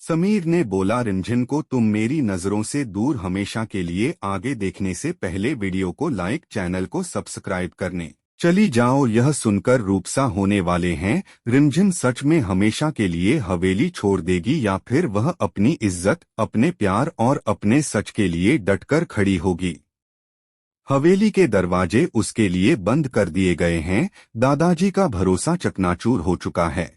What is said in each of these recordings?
समीर ने बोला, रिमझिम को तुम मेरी नजरों से दूर हमेशा के लिए आगे देखने से पहले वीडियो को लाइक, चैनल को सब्सक्राइब करने चली जाओ। यह सुनकर रूपसा होने वाले हैं। रिमझिम सच में हमेशा के लिए हवेली छोड़ देगी या फिर वह अपनी इज्जत, अपने प्यार और अपने सच के लिए डटकर खड़ी होगी। हवेली के दरवाजे उसके लिए बंद कर दिए गए हैं। दादाजी का भरोसा चकनाचूर हो चुका है।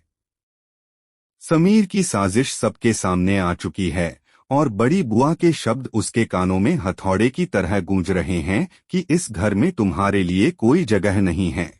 समीर की साजिश सबके सामने आ चुकी है और बड़ी बुआ के शब्द उसके कानों में हथौड़े की तरह गूंज रहे हैं कि इस घर में तुम्हारे लिए कोई जगह नहीं है।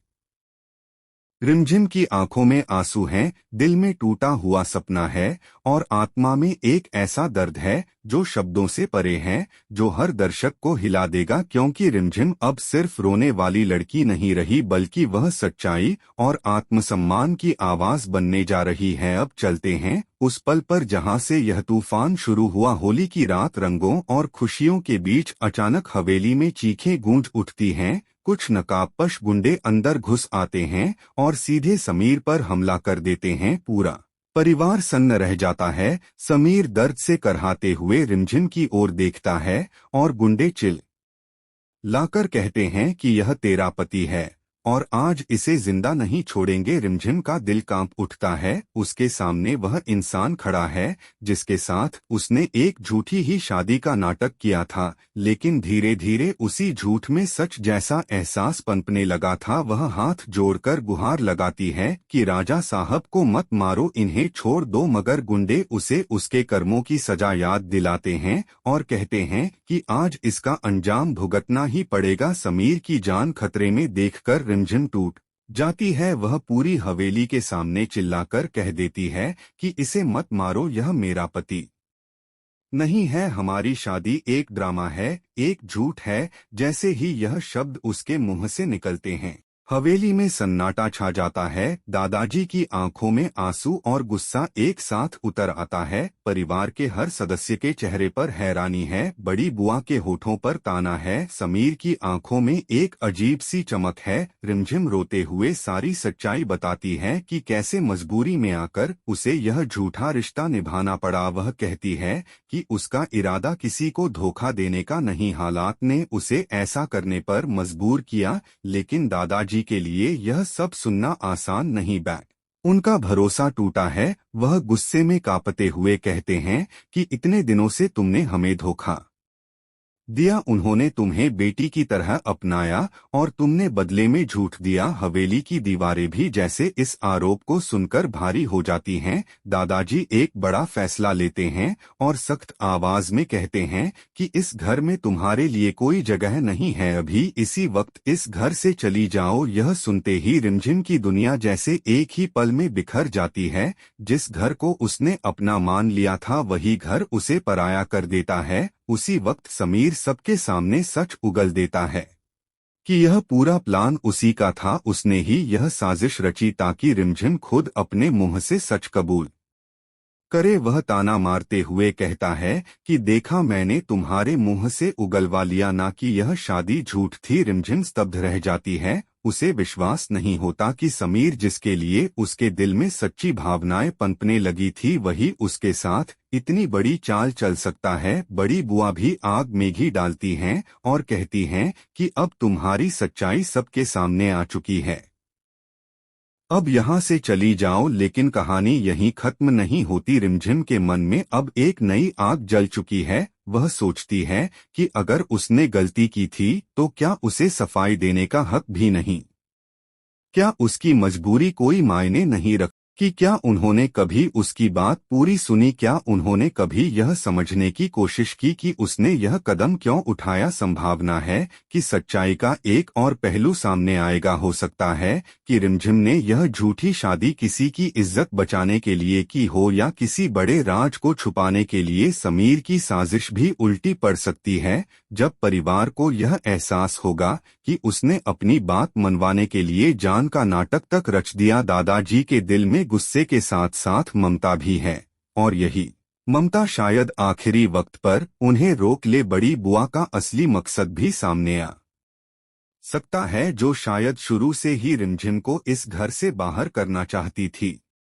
रिमझिम की आंखों में आंसू हैं, दिल में टूटा हुआ सपना है और आत्मा में एक ऐसा दर्द है जो शब्दों से परे है, जो हर दर्शक को हिला देगा, क्योंकि रिमझिम अब सिर्फ रोने वाली लड़की नहीं रही बल्कि वह सच्चाई और आत्मसम्मान की आवाज बनने जा रही है। अब चलते हैं उस पल पर जहां से यह तूफान शुरू हुआ। होली की रात, रंगों और खुशियों के बीच अचानक हवेली में चीखें गूंज उठती हैं। कुछ नकाबपोश गुंडे अंदर घुस आते हैं और सीधे समीर पर हमला कर देते हैं। पूरा परिवार सन्न रह जाता है। समीर दर्द से करहाते हुए रिमझिम की ओर देखता है और गुंडे चिल लाकर कहते हैं कि यह तेरा पति है और आज इसे जिंदा नहीं छोड़ेंगे। रिमझिम का दिल कांप उठता है। उसके सामने वह इंसान खड़ा है जिसके साथ उसने एक झूठी ही शादी का नाटक किया था, लेकिन धीरे धीरे उसी झूठ में सच जैसा एहसास पनपने लगा था। वह हाथ जोड़कर गुहार लगाती है कि राजा साहब को मत मारो, इन्हें छोड़ दो, मगर गुंडे उसे उसके कर्मों की सजा याद दिलाते हैं और कहते हैं कि आज इसका अंजाम भुगतना ही पड़ेगा। समीर की जान खतरे में देखकर रिमझिम टूट जाती है। वह पूरी हवेली के सामने चिल्लाकर कह देती है कि इसे मत मारो, यह मेरा पति नहीं है, हमारी शादी एक ड्रामा है, एक झूठ है। जैसे ही यह शब्द उसके मुंह से निकलते हैं, हवेली में सन्नाटा छा जाता है। दादाजी की आंखों में आंसू और गुस्सा एक साथ उतर आता है। परिवार के हर सदस्य के चेहरे पर हैरानी है। बड़ी बुआ के होठों पर ताना है। समीर की आंखों में एक अजीब सी चमक है। रिमझिम रोते हुए सारी सच्चाई बताती है कि कैसे मजबूरी में आकर उसे यह झूठा रिश्ता निभाना पड़ा। वह कहती है कि उसका इरादा किसी को धोखा देने का नहीं, हालात ने उसे ऐसा करने पर मजबूर किया। लेकिन दादाजी के लिए यह सब सुनना आसान नहीं। उनका भरोसा टूटा है। वह गुस्से में कांपते हुए कहते हैं कि इतने दिनों से तुमने हमें धोखा दिया, उन्होंने तुम्हें बेटी की तरह अपनाया और तुमने बदले में झूठ दिया। हवेली की दीवारें भी जैसे इस आरोप को सुनकर भारी हो जाती हैं। दादाजी एक बड़ा फैसला लेते हैं और सख्त आवाज में कहते हैं कि इस घर में तुम्हारे लिए कोई जगह नहीं है, अभी इसी वक्त इस घर से चली जाओ। यह सुनते ही रिमझिम की दुनिया जैसे एक ही पल में बिखर जाती है। जिस घर को उसने अपना मान लिया था वही घर उसे पराया कर देता है। उसी वक्त समीर सबके सामने सच उगल देता है कि यह पूरा प्लान उसी का था। उसने ही यह साजिश रची ताकि रिमझिम खुद अपने मुंह से सच कबूल करे। वह ताना मारते हुए कहता है कि देखा, मैंने तुम्हारे मुंह से उगलवा लिया ना कि यह शादी झूठ थी। रिमझिम स्तब्ध रह जाती है। उसे विश्वास नहीं होता कि समीर, जिसके लिए उसके दिल में सच्ची भावनाएं पनपने लगी थी, वही उसके साथ इतनी बड़ी चाल चल सकता है। बड़ी बुआ भी आग में घी डालती हैं और कहती हैं कि अब तुम्हारी सच्चाई सबके सामने आ चुकी है, अब यहाँ से चली जाओ। लेकिन कहानी यहीं खत्म नहीं होती। रिमझिम के मन में अब एक नई आग जल चुकी है। वह सोचती है कि अगर उसने गलती की थी तो क्या उसे सफाई देने का हक भी नहीं? क्या उसकी मजबूरी कोई मायने नहीं रखती? कि क्या उन्होंने कभी उसकी बात पूरी सुनी? क्या उन्होंने कभी यह समझने की कोशिश की कि उसने यह कदम क्यों उठाया? संभावना है कि सच्चाई का एक और पहलू सामने आएगा। हो सकता है कि रिमझिम ने यह झूठी शादी किसी की इज्जत बचाने के लिए की हो या किसी बड़े राज को छुपाने के लिए। समीर की साजिश भी उल्टी पड़ सकती है। जब परिवार को यह एहसास होगा कि उसने अपनी बात मनवाने के लिए जान का नाटक तक रच दिया। दादाजी के दिल में गुस्से के साथ साथ ममता भी है और यही ममता शायद आखिरी वक्त पर उन्हें रोक ले। बड़ी बुआ का असली मकसद भी सामने आ सकता है, जो शायद शुरू से ही रिमझिम को इस घर से बाहर करना चाहती थी।